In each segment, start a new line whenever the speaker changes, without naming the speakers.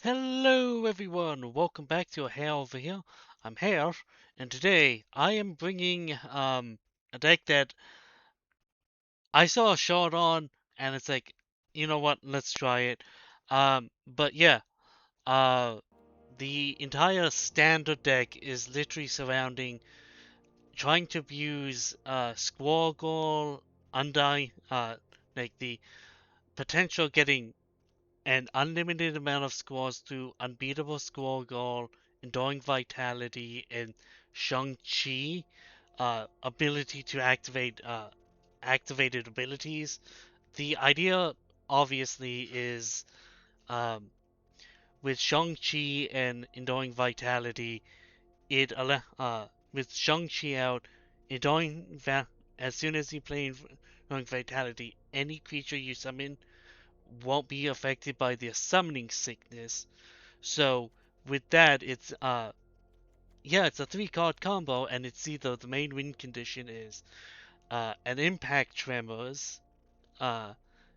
Hello everyone, welcome back to Hare over here. I'm Hare, and today I am bringing a deck that I saw a short on, and it's like, you know what, let's try it. But yeah, uh, the entire standard deck is literally surrounding trying to use Squirrel Girl, Undying, like the potential getting an unlimited amount of scores through unbeatable squirrel girl, enduring vitality, and Shang-Chi ability to activate activated abilities. The idea obviously is um, with Shang-Chi and enduring vitality, with Shang-Chi out, enduring as soon as you play enduring vitality, any creature you summon won't be affected by the summoning sickness. So with that, it's a three-card combo, and it's either the main win condition is an impact tremors uh,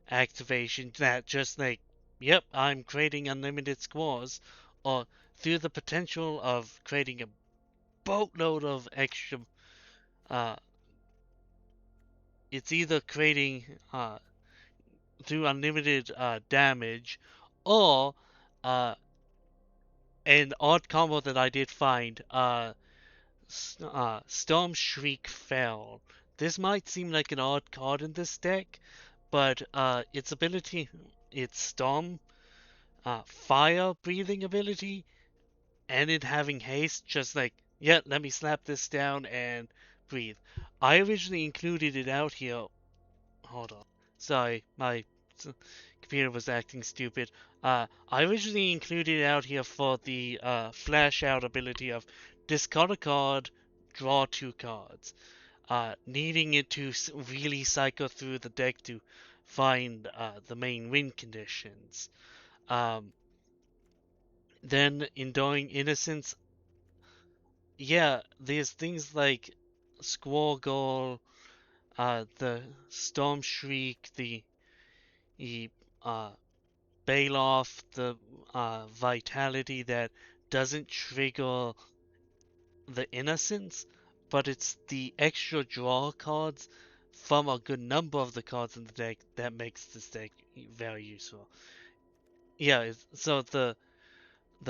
activation that just like, yep, I'm creating unlimited scores, or through the potential of creating a boatload of extra, uh, it's either creating through unlimited damage, or uh, an odd combo that I did find. Storm Shriek fell. This might seem like an odd card in this deck, but its ability, its Storm Fire breathing ability, and it having haste, just like, yeah, let me slap this down and breathe. I originally included it out here. Hold on. Sorry, my computer was acting stupid. I originally included it out here for the flash out ability of discard a card, draw two cards. Needing it to really cycle through the deck to find the main win conditions. Um, then Enduring Innocence, yeah, there's things like Squirrel Girl, the Storm Shriek, the uh, bail off the vitality that doesn't trigger the innocence, but it's the extra draw cards from a good number of the cards in the deck that makes this deck very useful. Yeah, so the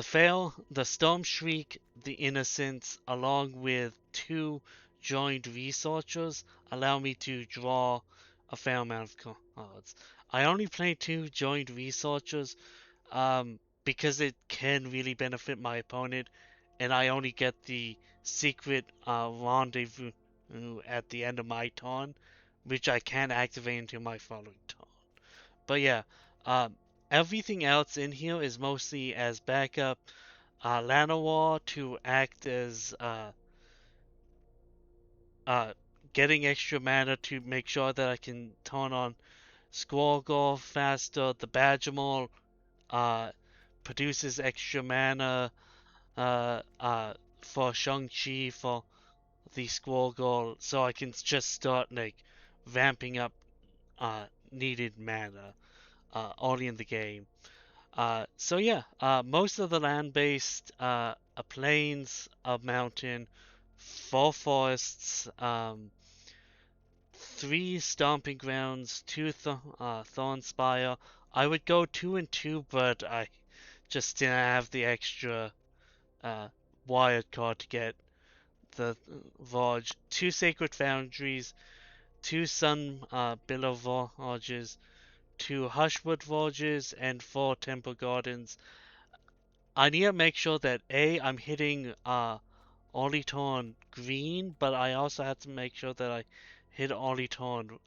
fail, the Storm Shriek, the Innocence, along with two joined researchers, allow me to draw a fair amount of cards. I only play two joined researchers because it can really benefit my opponent, and I only get the secret rendezvous at the end of my turn, which I can activate until my following turn. But yeah, um, everything else in here is mostly as backup. Llanowar to act as uh, getting extra mana to make sure that I can turn on Squirrel Girl faster. The Badgermole uh, produces extra mana uh, uh, for Shang-Chi for the Squirrel Girl, so I can just start like ramping up needed mana early in the game. So yeah, most of the land-based plains, a mountain, four forests, three stomping grounds, two thorn spire. I would go 2 and 2, but I just didn't have the extra uh, wild card to get the Vosge. Two sacred foundries, two sun billow Voyages, two Hushwood Voyages, and four temple gardens. I need to make sure that I'm hitting Oliton green, but I also have to make sure that I hit Oliton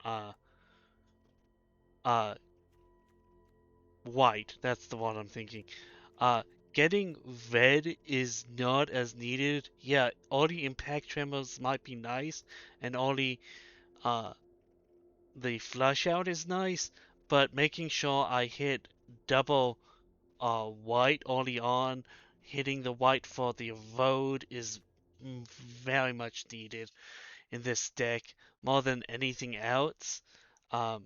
uh white. That's the one I'm thinking. Uh Getting red is not as needed. Yeah, all the impact tremors might be nice, and all uh the flush out is nice, but making sure I hit double white early on, hitting the white for the road is very much needed in this deck more than anything else. Um,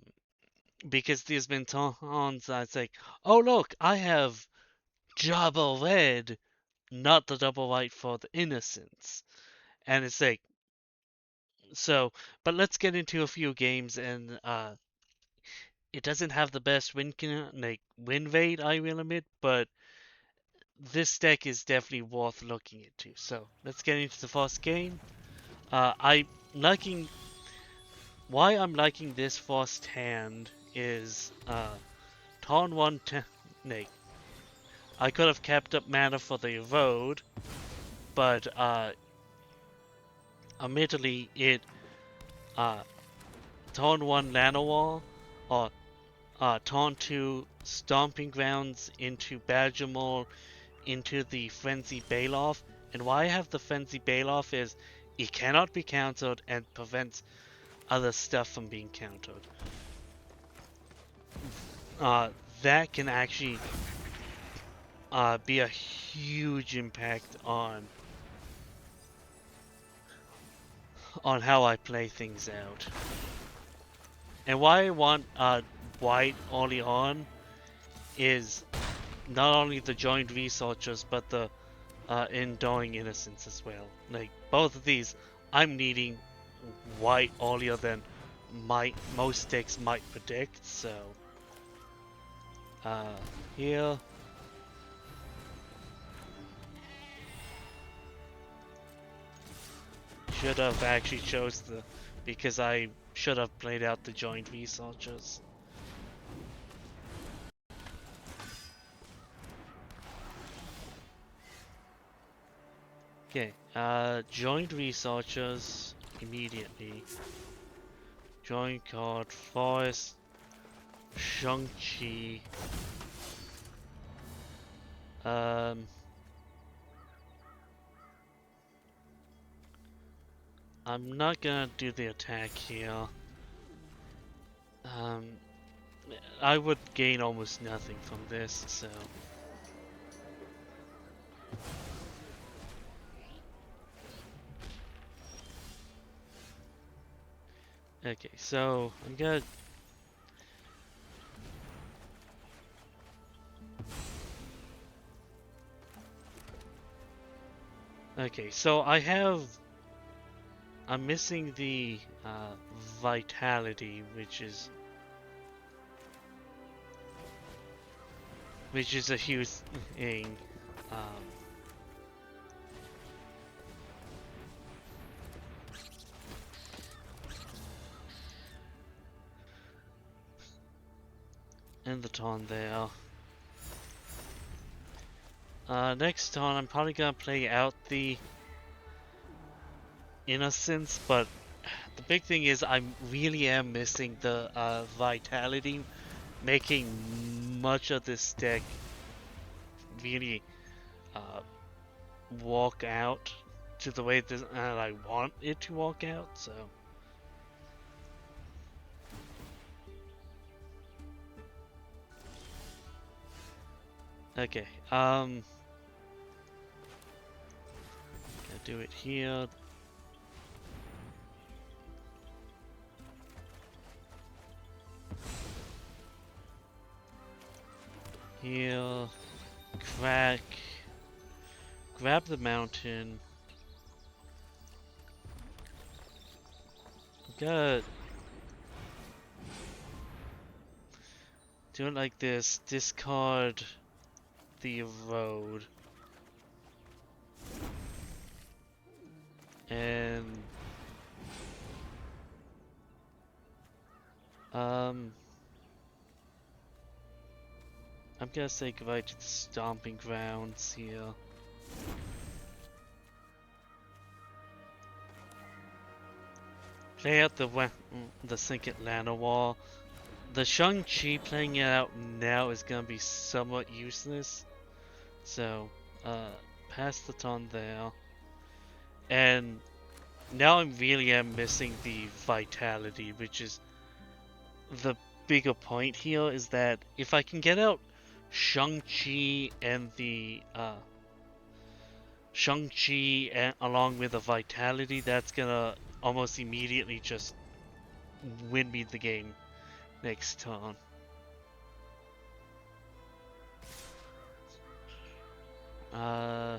because there's been times I it's like, oh look, I have double red, not the double white for the innocence. And it's like, so, but let's get into a few games, and it doesn't have the best win rate, I will admit, but this deck is definitely worth looking into. So let's get into the first game. I liking why I'm liking this first hand is turn one. Nay, I could have kept up mana for the road, but admittedly it uh turn one Llanowar or turn two Stomping Grounds into Badgermore into the Frenzy Bailoff. And why I have the Frenzy Bailoff is it cannot be countered and prevents other stuff from being countered. Uh, that can actually be a huge impact on how I play things out. And why I want white early on is not only the joint researchers but the enduring innocence as well. Like both of these, I'm needing white earlier than most decks might predict. So uh, here. Should have actually chose because I should have played out the joint researchers. Okay, joint researchers immediately. Joint card, Forest, Shang-Chi. Um, I'm not gonna do the attack here. Um, I would gain almost nothing from this, so. Okay, so I'm gonna. Okay, so I'm missing the vitality, which is a huge thing. Um, and the turn there. Next turn, I'm probably gonna play out the innocence, but the big thing is I really am missing the vitality, making much of this deck really uh, walk out to the way that I want it to walk out. So. Okay, gonna do it here. Here, crack, grab the mountain. Good. Do it like this. Discard the road. And I'm gonna say goodbye to the stomping grounds here. Play out the Second Llanowar. The Shang-Chi playing it out now is gonna be somewhat useless. So, pass the turn there. And now I really am missing the vitality, which is the bigger point here, is that if I can get out Shang-Chi and the Shang-Chi along with the vitality, that's gonna almost immediately just win me the game next turn. Uh,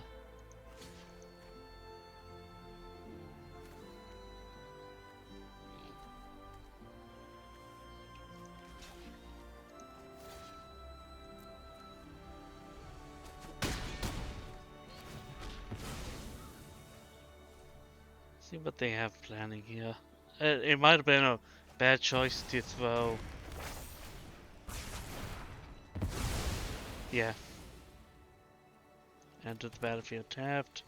see what they have planning here. It might have been a bad choice to throw. Yeah. Enter the battlefield tapped.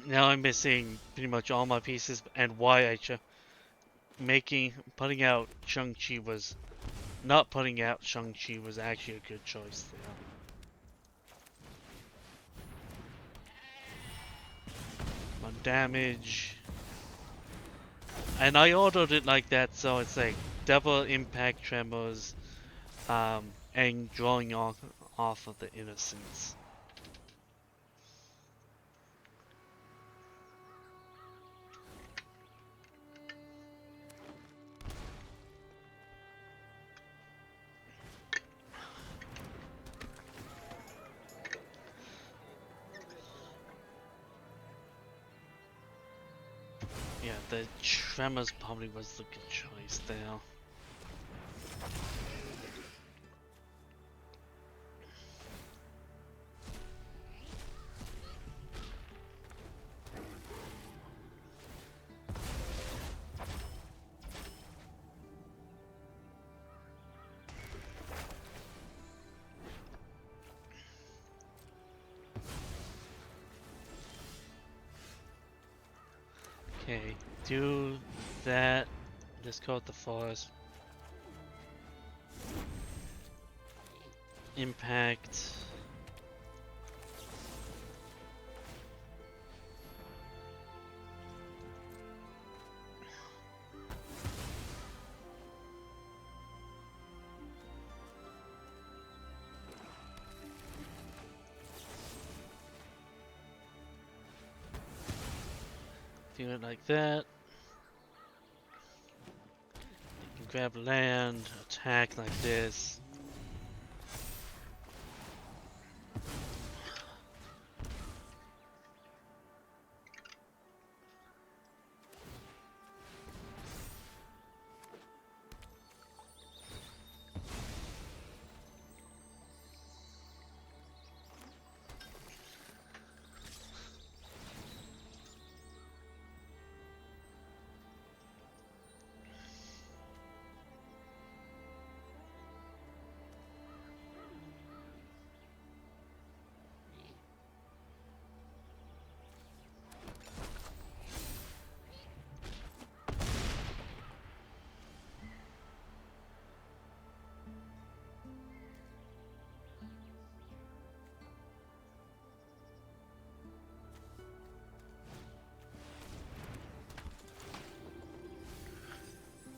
Now I'm missing pretty much all my pieces, and why I putting out Shang-Chi was not putting out Shang-Chi was actually a good choice there. One damage. And I ordered it like that, so it's like double impact tremors, and drawing off of the innocence. Yeah, the tremors probably was the good choice there. Okay, do that. Discard the forest. Impact. Do it like that. You can grab land, attack like this.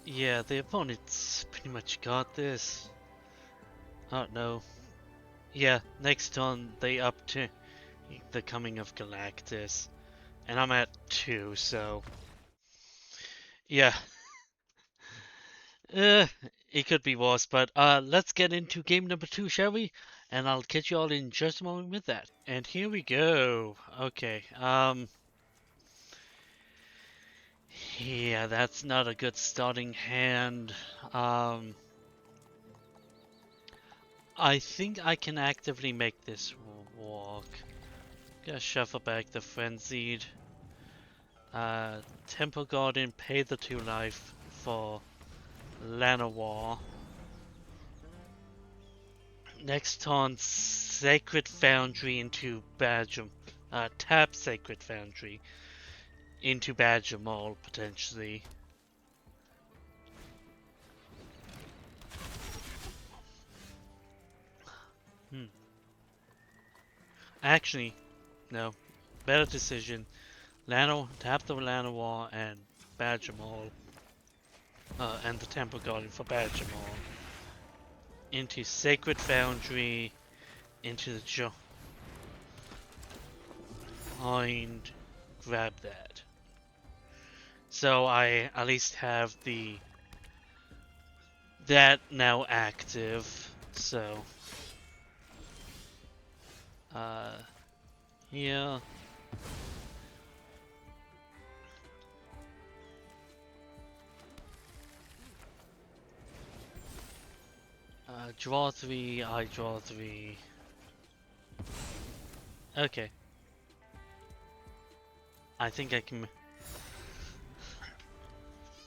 Yeah, the opponent's pretty much got this. Oh no. Yeah, next turn they up to the coming of Galactus. And I'm at 2, so... Yeah. Uh, it could be worse, but let's get into game number 2, shall we? And I'll catch you all in just a moment with that. And here we go. Okay, yeah, that's not a good starting hand. I think I can actively make this walk. Gonna shuffle back the Frenzied. Temple Garden, pay the 2 life for Llanowar. Next turn, Sacred Foundry into Badger. Tap Sacred Foundry into Badger Mall, potentially. Actually, no. Better decision. Tap the Llanowar and Badger Mall. And the Temple Garden for Badger Mall. Into Sacred Foundry. Into the and grab that. So I at least have that now active. So Uh, yeah. Draw 3, I draw 3. Okay. I think I can...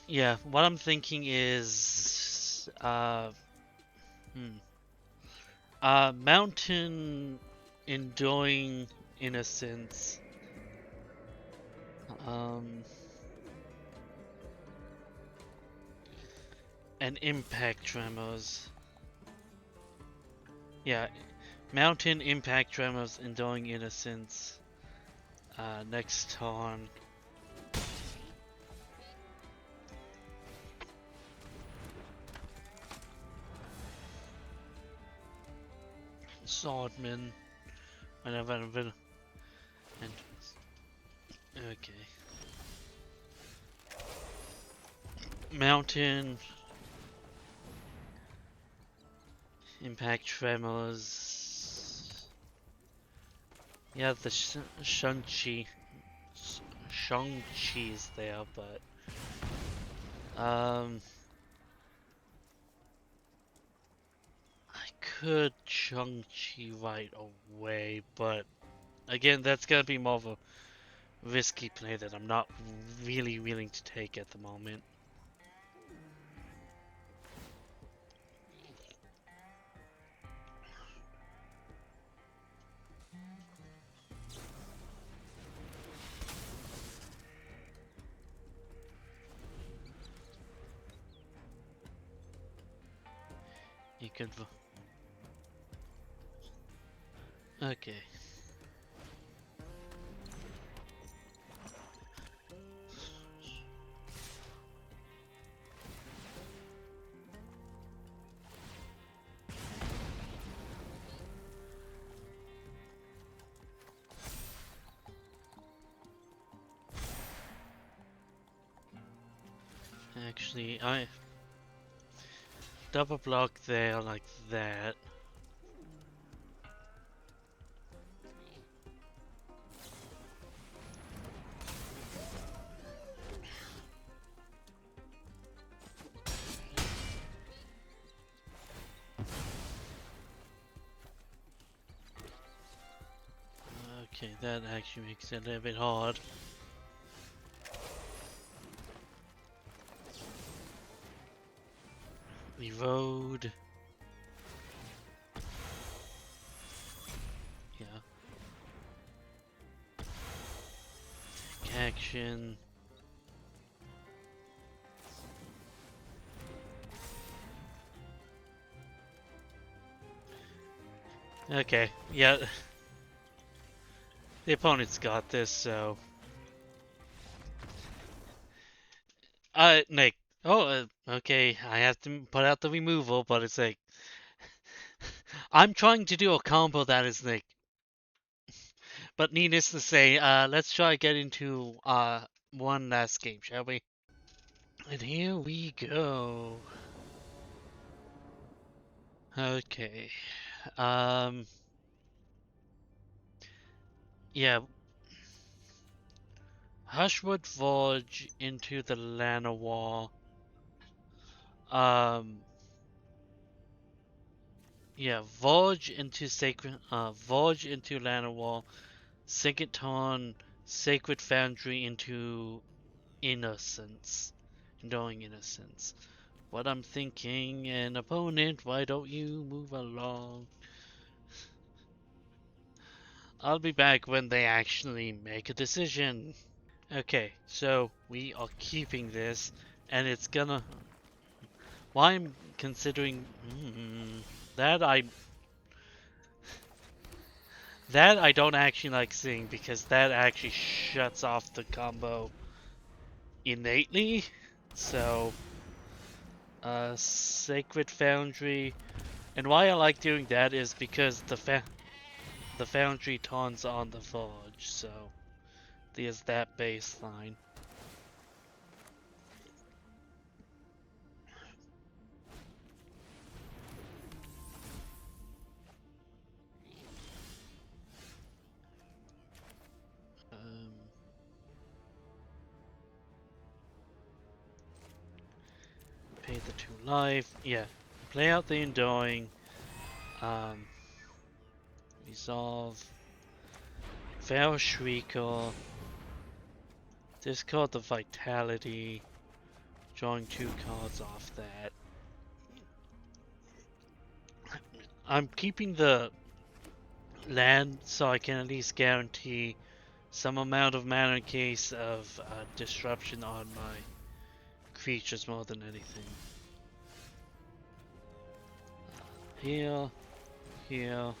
Yeah, what I'm thinking is... Mountain enduring innocence. Um... And impact tremors. Yeah, mountain impact tremors enduring innocence. Next turn. Swordman. Whenever and okay. Mountain impact tremors. Yeah, the Shang-Chi's there, but I could Shang-Chi right away, but again, that's gonna be more of a risky play that I'm not really willing to take at the moment. You could. Okay. Actually, I double block there like that. Okay, that actually makes it a little bit hard. Reload. Yeah. Action. Okay, yeah. The opponent's got this, so... Nick. Oh, okay, I have to put out the removal, but it's like... I'm trying to do a combo that is like... But needless to say, let's try get into, one last game, shall we? And here we go. Okay. Um... Yeah. Hushwood Forge into the Llanowar. Um... Yeah, Vorge into Llanowar, Sinkaton, Sacred Foundry into Innocence, Enduring Innocence. What I'm thinking, an opponent, why don't you move along? I'll be back when they actually make a decision. Okay, so we are keeping this, and it's gonna... Why I'm considering... that I That I don't actually like seeing because that actually shuts off the combo innately. So, Sacred Foundry. And why I like doing that is because the Foundry taunts on the Forge. So, there's that baseline. the 2 life. Yeah. Play out the Enduring. Resolve. Feral Shrieker. Discard the Vitality. Drawing 2 cards off that. I'm keeping the land so I can at least guarantee some amount of mana in case of disruption on my creatures more than anything. Here, here.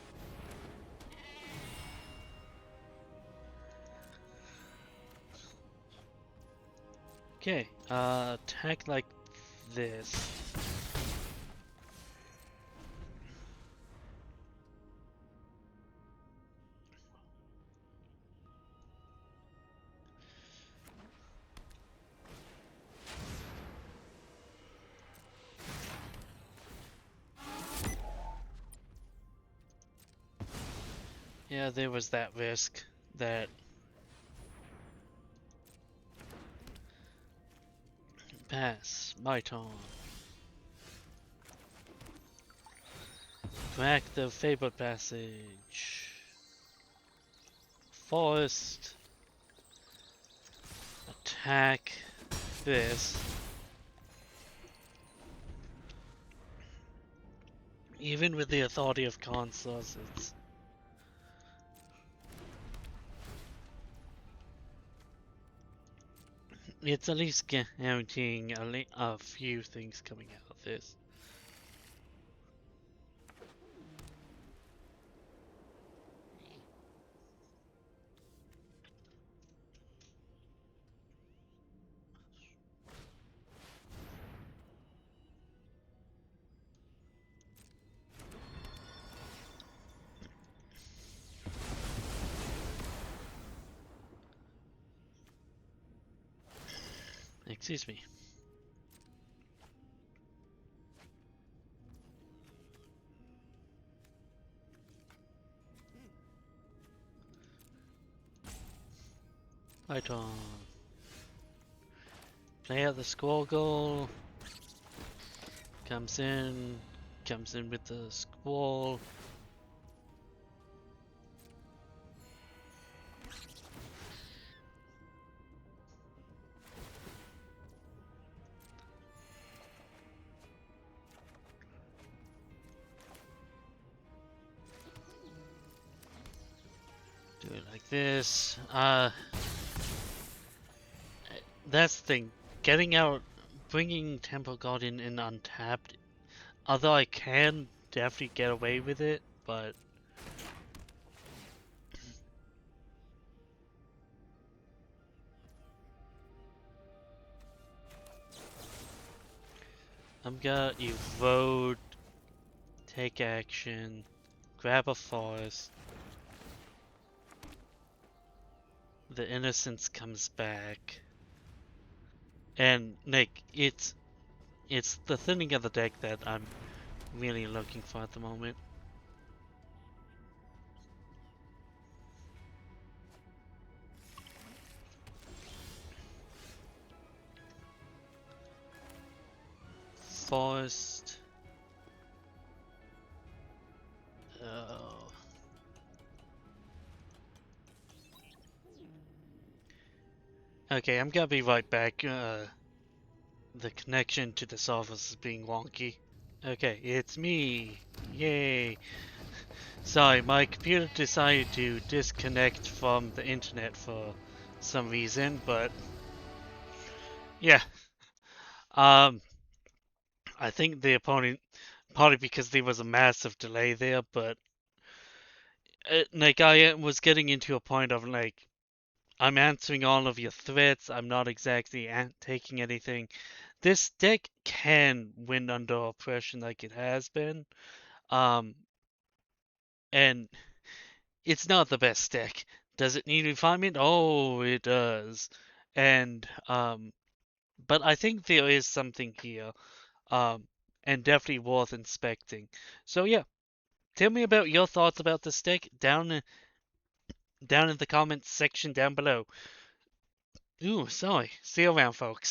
Okay, attack like this. Yeah, there was that risk that pass, my turn. Crack the Fabled Passage. Forest. Attack this. Even with the authority of consoles, it's at least guaranteeing a few things coming out of this. Excuse me. Right on. Play out the Squirrel Girl. Comes in with the Squall. Do it like this. That's the thing. Bringing Temple Guardian in untapped. Although I can definitely get away with it, but I'm gonna evoke, take action, grab a forest. The innocence comes back. And Nick, it's the thinning of the deck that I'm really looking for at the moment. Forest. Oh. Okay, I'm gonna be right back. The connection to this office is being wonky. Okay, it's me. Yay. Sorry, my computer decided to disconnect from the internet for some reason, but yeah. I think the opponent, partly because there was a massive delay there, but like I was getting into a point of like, I'm answering all of your threats. I'm not exactly taking anything. This deck can win under oppression like it has been. Um, and it's not the best deck. Does it need refinement? Oh, it does. And but I think there is something here. And definitely worth inspecting. So yeah, tell me about your thoughts about this deck down in the comments section down below. Ooh, sorry. See you around, folks.